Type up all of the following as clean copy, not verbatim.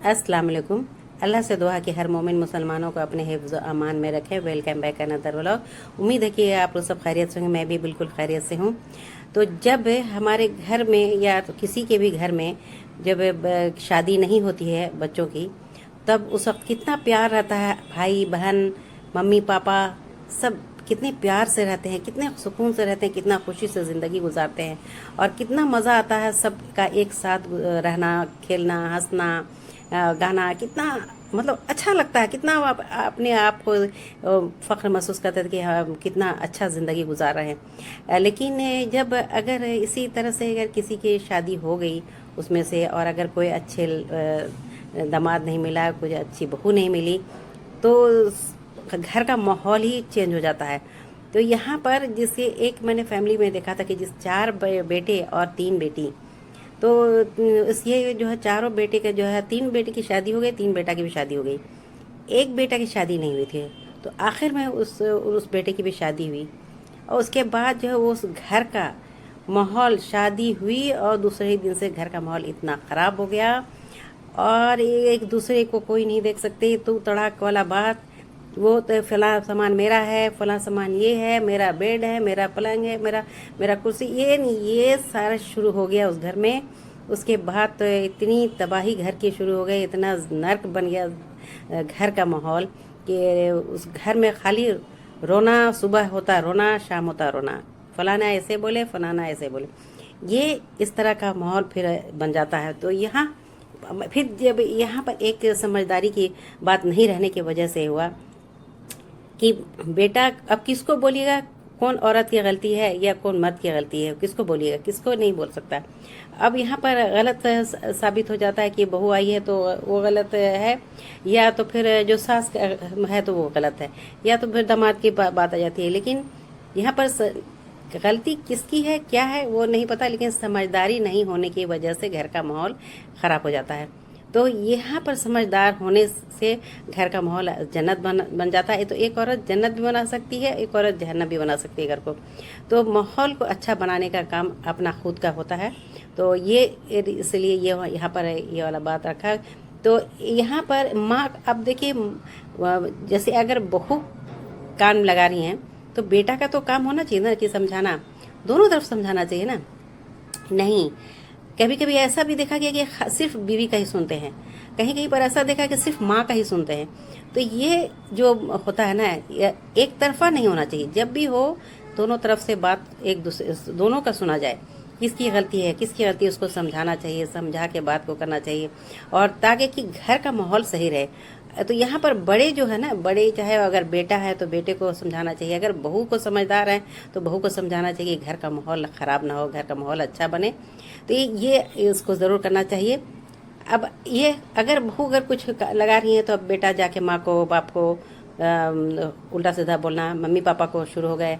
अस्सलाम वालेकुम। अल्लाह से दुआ कि हर मोमिन मुसलमानों को अपने हिफ्ज़ व अमान में रखे। Welcome back another vlog. उम्मीद है कि आप लोग सब खैरियत से होंगे, मैं भी बिल्कुल खैरियत से हूँ। तो जब हमारे घर में या तो किसी के भी घर में जब शादी नहीं होती है बच्चों की, तब उस वक्त कितना प्यार रहता है। भाई बहन मम्मी पापा सब कितने प्यार से रहते हैं, कितने सुकून से रहते हैं, कितना खुशी से ज़िंदगी गुजारते हैं और कितना मज़ा आता है सबका एक साथ रहना, खेलना, हंसना, गाना। कितना मतलब अच्छा लगता है, कितना आप अपने आप को फ़ख्र महसूस करते थे कि हम कितना अच्छा ज़िंदगी गुजार रहे हैं। लेकिन जब अगर इसी तरह से अगर किसी की शादी हो गई उसमें से, और अगर कोई अच्छे दामाद नहीं मिला, कुछ अच्छी बहू नहीं मिली, तो घर का माहौल ही चेंज हो जाता है। तो यहाँ पर जिससे एक मैंने फैमिली में देखा था कि जिस 4 बेटे और 3 बेटी, तो इस ये जो है चारों बेटे का जो है 3 बेटे की शादी हो गई, 3 बेटा की भी शादी हो गई, एक बेटा की शादी नहीं हुई थी। तो आखिर में उस बेटे की भी शादी हुई और उसके बाद जो है वो उस घर का माहौल, शादी हुई और दूसरे ही दिन से घर का माहौल इतना ख़राब हो गया और एक दूसरे को कोई नहीं देख सकते। तू तड़ाक वाला बात, वो तो फला सामान मेरा है, फला सामान ये है, मेरा बेड है, मेरा पलंग है, मेरा कुर्सी, ये नहीं, ये सारा शुरू हो गया उस घर में। उसके बाद तो इतनी तबाही घर की शुरू हो गई, इतना नर्क बन गया घर का माहौल कि उस घर में खाली रोना, सुबह होता रोना, शाम होता रोना, फलाना ऐसे बोले, फलाना ऐसे बोले, ये इस तरह का माहौल फिर बन जाता है। तो यहाँ फिर जब यहाँ पर एक समझदारी की बात नहीं रहने की वजह से हुआ कि बेटा अब किसको बोलिएगा, कौन औरत की गलती है या कौन मर्द की गलती है, किसको बोलिएगा, किसको नहीं बोल सकता। अब यहाँ पर गलत साबित हो जाता है कि बहू आई है तो वो गलत है, या तो फिर जो सास है तो वो गलत है, या तो फिर दामाद की बात आ जाती है। लेकिन यहाँ पर गलती किसकी है, क्या है, वो नहीं पता, लेकिन समझदारी नहीं होने की वजह से घर का माहौल ख़राब हो जाता है। तो यहाँ पर समझदार होने से घर का माहौल जन्नत बन जाता है। तो एक औरत जन्नत भी बना सकती है, एक औरत जहन्नम भी बना सकती है घर को। तो माहौल को अच्छा बनाने का काम अपना खुद का होता है। तो ये इसलिए ये यहाँ पर ये वाला बात रखा। तो यहाँ पर माँ, अब देखिए जैसे अगर बहू कान लगा रही हैं तो बेटा का तो काम होना चाहिए ना कि समझाना, दोनों तरफ समझाना चाहिए ना। नहीं, कभी कभी ऐसा भी देखा गया कि सिर्फ बीवी का ही सुनते हैं, कहीं कहीं पर ऐसा देखा कि सिर्फ माँ का ही सुनते हैं। तो ये जो होता है ना, एक तरफा नहीं होना चाहिए। जब भी हो दोनों तरफ से बात, एक दूसरे दोनों का सुना जाए, किसकी गलती है, किसकी गलती है, उसको समझाना चाहिए, समझा के बात को करना चाहिए, और ताकि कि घर का माहौल सही रहे। तो यहाँ पर बड़े जो है ना, बड़े चाहे अगर बेटा है तो बेटे को समझाना चाहिए, अगर बहू को समझदार है तो बहू को समझाना चाहिए, घर का माहौल ख़राब ना हो, घर का माहौल अच्छा बने। तो ये इसको ज़रूर करना चाहिए। अब ये अगर बहू अगर कुछ लगा रही है तो अब बेटा जाके माँ को, बाप को उल्टा सीधा बोलना, मम्मी पापा को शुरू हो गए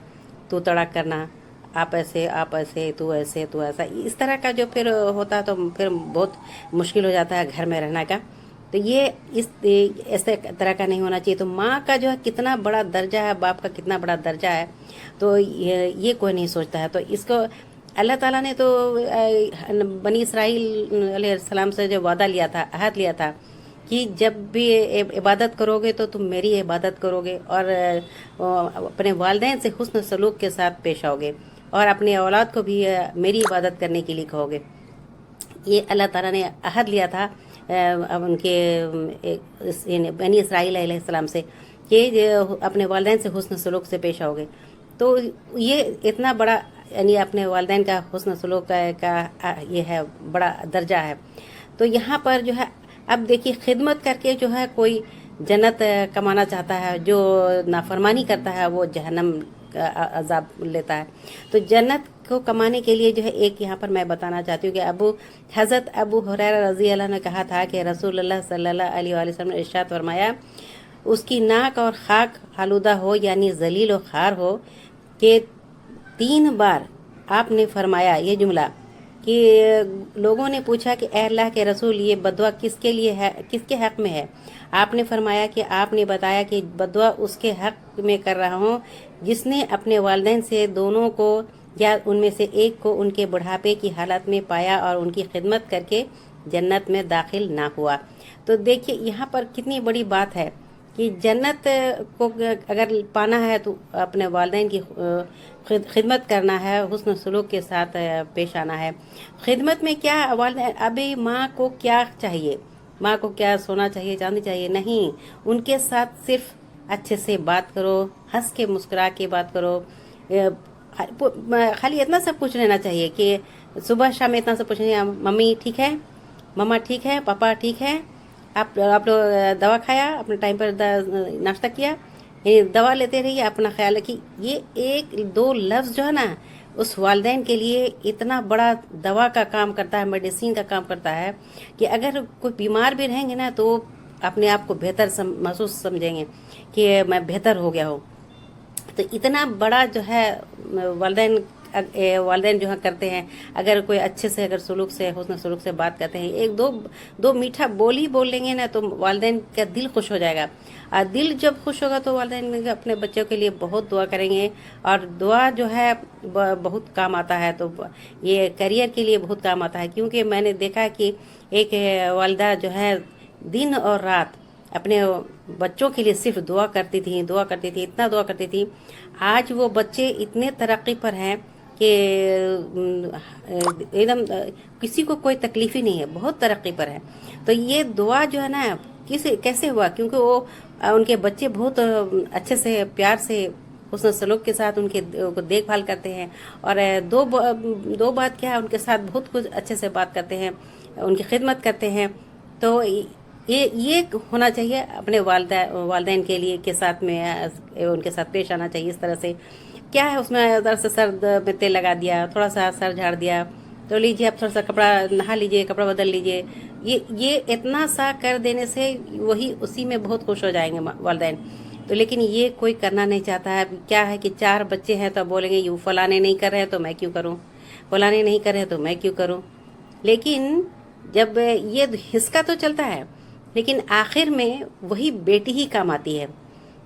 तू तड़ाक करना, आप ऐसे, तू ऐसे, तू ऐसा, इस तरह का जो फिर होता है तो फिर बहुत मुश्किल हो जाता है घर में रहना का। तो ये इस ऐसे तरह का नहीं होना चाहिए। तो माँ का जो है कितना बड़ा दर्जा है, बाप का कितना बड़ा दर्जा है, तो ये कोई नहीं सोचता है। तो इसको अल्लाह ताला ने तो बनी इसराइल अलैहिस्सलाम से जो वादा लिया था, अहद लिया था कि जब भी इबादत करोगे तो तुम मेरी इबादत करोगे और अपने वालिदैन से हुस्न सलूक के साथ पेश आओगे और अपने औलाद को भी मेरी इबादत करने के लिए कहोगे। ये अल्लाह ताला ने अहद लिया था उनके बनी इसराइल अलैहिस्सलाम से कि अपने वालिदैन से हुस्न सलूक से पेश आओगे। तो ये इतना बड़ा यानी अपने वालिदैन का हुस्न सलूक का ये है, बड़ा दर्जा है। तो यहाँ पर जो है अब देखिए, खिदमत करके जो है कोई जन्नत कमाना चाहता है, जो नाफरमानी करता है वो जहन्नम का अजाब लेता है। तो जन्नत को कमाने के लिए जो है एक यहाँ पर मैं बताना चाहती हूँ कि हज़रत अबू हुरैरा रज़ी अल्लाह ने कहा था कि रसूलुल्लाह सल्लल्लाहु अलैहि वसल्लम ने इरशाद फरमाया, उसकी नाक और खाक आलूदा हो यानी जलील और खार हो, कि 3 बार आपने फरमाया ये जुमला कि लोगों ने पूछा कि ए अल्लाह के रसूल, ये बदुआ किसके लिए है, किसके हक़ में है? आपने फरमाया कि आपने बताया कि बदुआ उसके हक़ में कर रहा हूँ जिसने अपने वालिदैन से दोनों को या उनमें से एक को उनके बुढ़ापे की हालत में पाया और उनकी खिदमत करके जन्नत में दाखिल ना हुआ। तो देखिए यहाँ पर कितनी बड़ी बात है कि जन्नत को अगर पाना है तो अपने वालिदैन की खिदमत करना है, हुस्न सलूक के साथ पेश आना है। खिदमत में क्या वालिदैन, अभी माँ को क्या चाहिए, माँ को क्या सोना चाहिए, चांदी चाहिए, नहीं, उनके साथ सिर्फ अच्छे से बात करो, हंस के मुस्कुरा के बात करो। खाली इतना सब पूछ लेना चाहिए कि सुबह शाम इतना सब पूछ लेना, मम्मी ठीक है, मम्मा ठीक है, पापा ठीक है, आप लोग दवा खाया, अपने टाइम पर नाश्ता किया, ये दवा लेते रहिए, अपना ख्याल रखिए। ये एक दो लफ्ज़ जो है ना, उस वालिदैन के लिए इतना बड़ा दवा का काम करता है, मेडिसिन का काम करता है कि अगर कोई बीमार भी रहेंगे ना तो अपने आप को बेहतर महसूस समझेंगे कि मैं बेहतर हो गया हूँ। तो इतना बड़ा जो है वालिदैन जो है करते हैं। अगर कोई अच्छे से अगर सुलूक से, हुस्न सलूक से बात करते हैं, एक दो मीठा बोली बोल लेंगे ना तो वालिदैन का दिल खुश हो जाएगा। और दिल जब खुश होगा तो वालिदैन अपने बच्चों के लिए बहुत दुआ करेंगे, और दुआ जो है बहुत काम आता है। तो ये करियर के लिए बहुत काम आता है, क्योंकि मैंने देखा कि एक वालिदा जो है दिन और रात अपने बच्चों के लिए सिर्फ दुआ करती थी, इतना दुआ करती थी। आज वो बच्चे इतने तरक्की पर हैं कि एकदम किसी को कोई तकलीफ ही नहीं है, बहुत तरक्की पर है। तो ये दुआ जो है ना कैसे हुआ, क्योंकि वो उनके बच्चे बहुत अच्छे से प्यार से हुस्न सलूक के साथ उनके देखभाल करते हैं। और दो बात क्या है, उनके साथ बहुत कुछ अच्छे से बात करते हैं, उनकी खिदमत करते हैं। तो ये होना चाहिए अपने वालिदैन के लिए के साथ में, उनके साथ पेश आना चाहिए इस तरह से। क्या है उसमें, उधर से सर में तेल लगा दिया, थोड़ा सा सर झाड़ दिया, तो लीजिए आप थोड़ा सा कपड़ा नहा लीजिए, कपड़ा बदल लीजिए। ये इतना सा कर देने से वही उसी में बहुत खुश हो जाएंगे वालिदैन। तो लेकिन ये कोई करना नहीं चाहता है। क्या है कि 4 बच्चे हैं तो बोलेंगे यू फलाने नहीं कर रहे हैं तो मैं क्यों करूं, फलाने नहीं कर रहे हैं तो मैं क्यों करूं। लेकिन जब ये हिस्सा तो चलता है, लेकिन आखिर में वही बेटी ही काम आती है,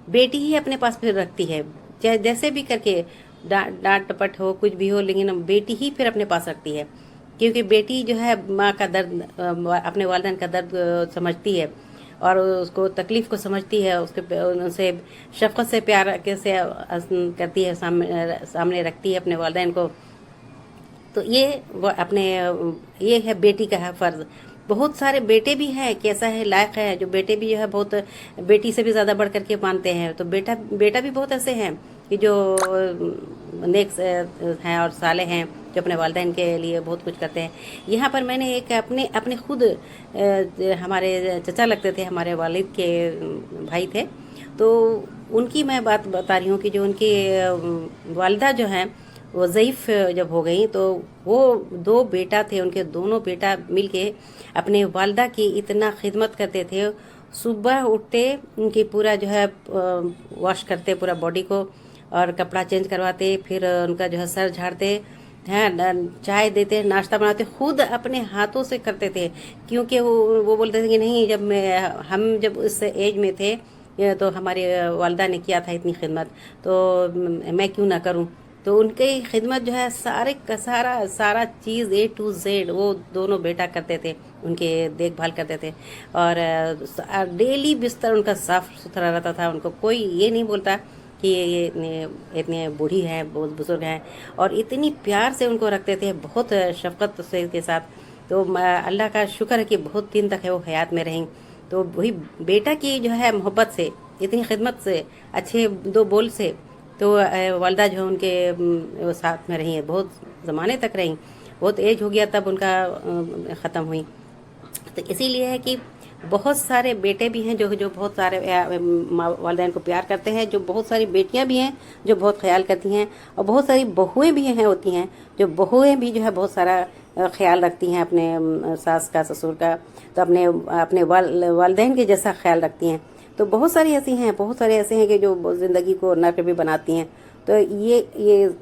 बेटी ही अपने पास फिर रखती है, चाहे जैसे भी करके डांट टपट हो, कुछ भी हो, लेकिन बेटी ही फिर अपने पास रखती है। क्योंकि बेटी जो है माँ का दर्द, अपने वालिदैन का दर्द समझती है और उसको तकलीफ़ को समझती है, उनसे शफ़क़त से प्यार कैसे करती है, सामने रखती है अपने वालिदैन को। तो ये है बेटी का है फ़र्ज़। बहुत सारे बेटे भी हैं कि ऐसा है, लायक है, जो बेटे भी जो है बहुत बेटी से भी ज़्यादा बढ़ करके मानते हैं। तो बेटा भी बहुत ऐसे हैं कि जो नेक हैं और साले हैं, जो अपने वालिदैन के लिए बहुत कुछ करते हैं। यहाँ पर मैंने एक अपने खुद हमारे चचा लगते थे, हमारे वालिद के भाई थे, तो उनकी मैं बात बता रही हूँ कि जो उनकी वालिदा जो हैं वो ज़ईफ़ जब हो गई तो वो 2 बेटा थे, उनके दोनों बेटा मिलके अपने वालिदा की इतना खिदमत करते थे। सुबह उठते उनकी पूरा जो है वॉश करते पूरा बॉडी को, और कपड़ा चेंज करवाते, फिर उनका जो है सर झाड़ते हैं, चाय देते, नाश्ता बनाते, खुद अपने हाथों से करते थे। क्योंकि वो बोलते थे कि नहीं, हम जब उस एज में थे तो हमारी वालिदा ने किया था इतनी खिदमत, तो मैं क्यों ना करूं। तो उनकी खिदमत जो है सारा चीज़ A to Z वो दोनों बेटा करते थे, उनके देखभाल करते थे। और डेली बिस्तर उनका साफ़ सुथरा रहता था। उनको कोई ये नहीं बोलता कि ये इतने बूढ़ी हैं, बहुत बुजुर्ग हैं, और इतनी प्यार से उनको रखते थे, बहुत शफ़क़त से के साथ। तो अल्लाह का शुक्र है कि बहुत दिन तक है वो हयात में रहीं। तो वही बेटा की जो है मोहब्बत से, इतनी खिदमत से, अच्छे 2 बोल से, तो वालिदा जो उनके साथ में रही है, बहुत ज़माने तक रहीं। बहुत एज हो गया तब उनका ख़त्म हुई। तो इसीलिए है कि बहुत सारे बेटे भी हैं जो बहुत सारे वालिदैन को प्यार करते हैं, जो बहुत सारी बेटियां भी हैं जो बहुत ख्याल करती हैं, और बहुत सारी बहुएं भी होती हैं जो बहुएं भी जो है बहुत सारा ख्याल रखती हैं अपने सास का, ससुर का, तो अपने वालिदैन के जैसा ख्याल रखती हैं। तो बहुत सारे ऐसे हैं कि जो ज़िंदगी को नर्क भी बनाती हैं। तो ये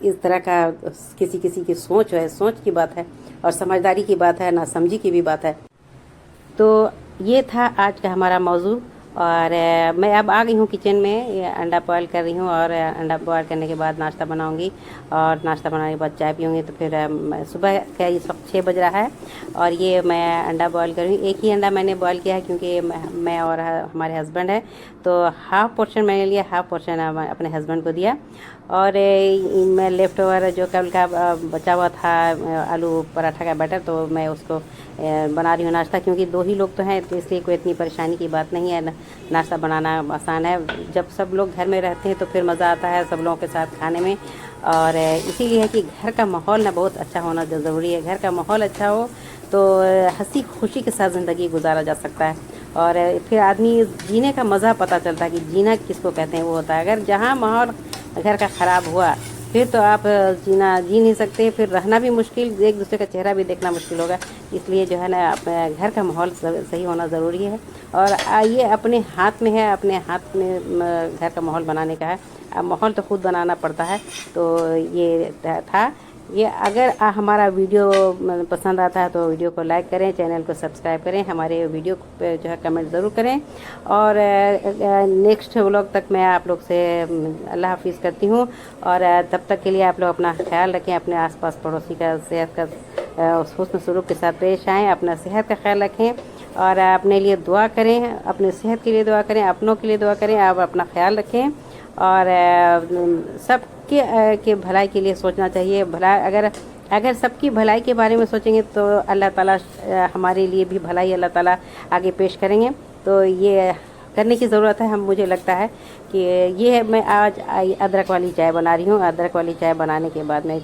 इस तरह का किसी की सोच की बात है, और समझदारी की बात है, ना समझी की भी बात है। तो ये था आज का हमारा मौजू, और मैं अब आ गई हूँ किचन में, ये अंडा बॉयल कर रही हूँ और अंडा बॉयल करने के बाद नाश्ता बनाऊँगी और नाश्ता बनाने के बाद चाय पीऊँगी। तो फिर सुबह का इस वक्त 6 बज रहा है और ये मैं अंडा बॉयल कर रही हूँ। एक ही अंडा मैंने बॉयल किया है क्योंकि मैं और हमारे हस्बैंड है, तो हाफ़ पोर्शन मैंने लिया, हाफ़ पोर्शन अपने हस्बैंड को दिया। और मैं लेफ़्ट ओवर जो कल का बचा हुआ था आलू पराठा का बैटर, तो मैं उसको बना रही हूँ नाश्ता, क्योंकि 2 ही लोग तो हैं, तो इसलिए कोई इतनी परेशानी की बात नहीं है। नाश्ता बनाना आसान है। जब सब लोग घर में रहते हैं तो फिर मज़ा आता है सब लोगों के साथ खाने में। और इसीलिए है कि घर का माहौल ना बहुत अच्छा होना ज़रूरी है। घर का माहौल अच्छा हो तो हंसी खुशी के साथ ज़िंदगी गुजारा जा सकता है और फिर आदमी जीने का मज़ा पता चलता है कि जीना किसको कहते हैं वो होता है। अगर जहाँ माहौल घर का ख़राब हुआ फिर तो आप जी नहीं सकते, फिर रहना भी मुश्किल, एक दूसरे का चेहरा भी देखना मुश्किल होगा। इसलिए जो है ना घर का माहौल सही होना ज़रूरी है और ये अपने हाथ में है, अपने हाथ में घर का माहौल बनाने का है। अब माहौल तो खुद बनाना पड़ता है। तो ये था ये। अगर हमारा वीडियो पसंद आता है तो वीडियो को लाइक करें, चैनल को सब्सक्राइब करें, हमारे वीडियो पे जो है कमेंट ज़रूर करें। और नेक्स्ट व्लॉग तक मैं आप लोग से अल्लाह हाफिज़ करती हूँ। और तब तक के लिए आप लोग अपना ख्याल रखें, अपने आसपास पड़ोसी का सेहत का हुस्न सलूक के साथ पेश आएँ, अपना सेहत का ख्याल रखें और अपने लिए दुआ करें, अपने सेहत के लिए दुआ करें, अपनों के लिए दुआ करें। आप अपना ख्याल रखें और सब के भलाई के लिए सोचना चाहिए। अगर सबकी भलाई के बारे में सोचेंगे तो अल्लाह ताला हमारे लिए भी भलाई अल्लाह ताला आगे पेश करेंगे। तो ये करने की ज़रूरत है। मुझे लगता है कि ये मैं आज अदरक वाली चाय बना रही हूँ। अदरक वाली चाय बनाने के बाद मैं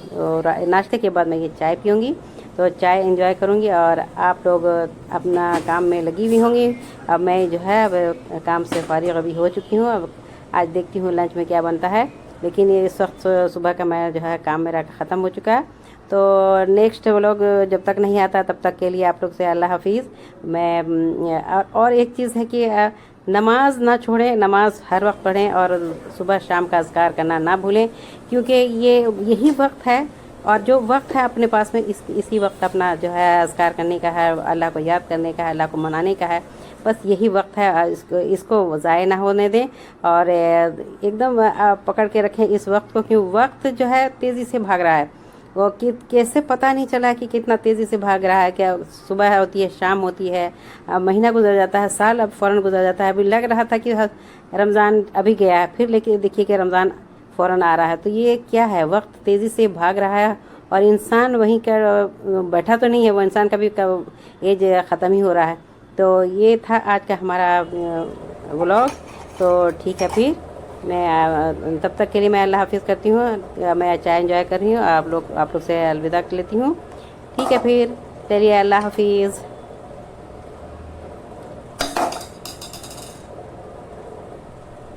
नाश्ते के बाद मैं ये चाय पीऊँगी, तो चाय एंजॉय करूँगी और आप लोग अपना काम में लगी हुई होंगी। अब मैं जो है अब काम से फारिग अभी हो चुकी हूँ। अब आज देखती हूँ लंच में क्या बनता है, लेकिन ये इस वक्त सुबह का मैं जो है काम मेरा ख़त्म हो चुका है। तो नेक्स्ट व्लॉग जब तक नहीं आता तब तक के लिए आप लोग से अल्लाह हाफिज़। मैं और एक चीज़ है कि नमाज ना छोड़ें, नमाज हर वक्त पढ़ें और सुबह शाम का अज़कार करना ना भूलें, क्योंकि यही वक्त है और जो वक्त है अपने पास में इसी वक्त अपना जो है अज़कार करने का है, अल्लाह को याद करने का है, अल्लाह को मनाने का है। बस यही वक्त है, इसको ज़ाय ना होने दें और एकदम पकड़ के रखें इस वक्त को, क्योंकि वक्त जो है तेज़ी से भाग रहा है। वो कैसे पता नहीं चला कि कितना तेज़ी से भाग रहा है। क्या सुबह होती है, शाम होती है, महीना गुजर जाता है, साल अब फ़ौरन गुजर जाता है। अभी लग रहा था कि रमज़ान अभी गया है, फिर लेकिन देखिए कि रमज़ान फ़ौरन आ रहा है। तो ये क्या है, वक्त तेज़ी से भाग रहा है और इंसान वहीं का बैठा तो नहीं है, वो इंसान का भी एज ख़त्म ही हो रहा है। तो ये था आज का हमारा व्लॉग। तो ठीक है, फिर मैं तब तक के लिए मैं अल्लाह हाफिज़ करती हूँ। मैं चाय एंजॉय कर रही हूँ, आप लोग से अलविदा लेती हूँ। ठीक है, फिर चलिए अल्लाह हाफिज़।